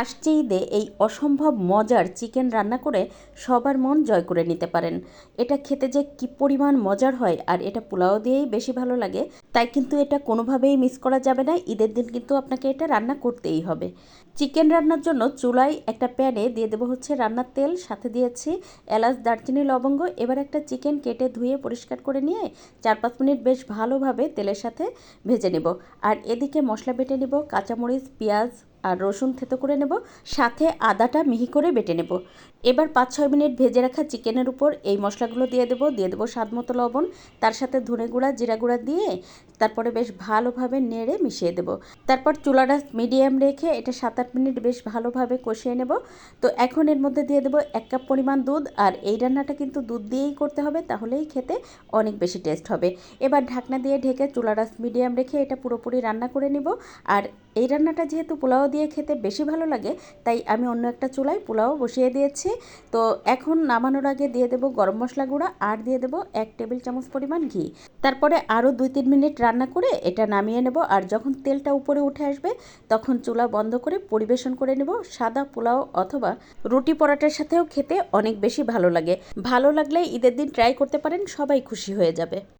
আসছে ঈদে এই অসম্ভব মজার চিকেন রান্না করে সবার মন জয় করে নিতে পারেন। এটা খেতে যে কী পরিমাণ মজার হয়, আর এটা পোলাও দিয়েই বেশি ভালো লাগে। তাই কিন্তু এটা কোনোভাবেই মিস করা যাবে না। ঈদের দিন কিন্তু আপনাকে এটা রান্না করতেই হবে। চিকেন রান্নার জন্য চুলায় একটা প্যানে দিয়ে দেবো হচ্ছে রান্নার তেল, সাথে দিয়েছি এলাচ, দারচিনি, লবঙ্গ। এবার একটা চিকেন কেটে ধুয়ে পরিষ্কার করে নিয়ে 4-5 মিনিট বেশ ভালোভাবে তেলের সাথে ভেজে নেব। আর এদিকে মশলা বেটে নেব, কাঁচামরিচ, পেঁয়াজ আর রসুন থেতো করে নেব, সাথে আদাটা মিহি করে বেটে নেব। এবার 5-6 মিনিট ভেজে রাখা চিকেনের উপর এই মশলাগুলো দিয়ে দেবো স্বাদ মতো লবণ, তার সাথে ধনে গুঁড়া, জিরা গুঁড়া দিয়ে তারপরে বেশ ভালোভাবে নেড়ে মিশিয়ে দেব। তারপর চুলাটা মিডিয়াম রেখে এটা 7-8 মিনিট বেশ ভালোভাবে কষিয়ে নেব। তো এখন এর মধ্যে দিয়ে দেবো 1 কাপ পরিমাণ দুধ, আর এই রান্নাটা কিন্তু দুধ দিয়েই করতে হবে, তাহলেই খেতে অনেক বেশি টেস্ট হবে। এবার ঢাকনা দিয়ে ঢেকে চুলাটা মিডিয়াম রেখে এটা পুরোপুরি রান্না করে নেব। আর এই রান্নাটা যেহেতু পোলাও দিয়ে খেতে বেশি ভালো লাগে, তাই আমি অন্য একটা চুলায় পোলাও বসিয়ে দিয়েছি। তো এখন নামানোর আগে দিয়ে দেবো গরম মশলা গুঁড়া, আর দিয়ে দেবো 1 টেবিল চামচ পরিমাণ ঘি। তারপরে আরও 2-3 মিনিট রান্না করে এটা নামিয়ে নেব। আর যখন তেলটা উপরে উঠে আসবে, তখন চুলা বন্ধ করে পরিবেশন করে নেব। সাদা পোলাও অথবা রুটি পরাটার সাথেও খেতে অনেক বেশি ভালো লাগে। ভালো লাগলে ঈদের দিন ট্রাই করতে পারেন, সবাই খুশি হয়ে যাবে।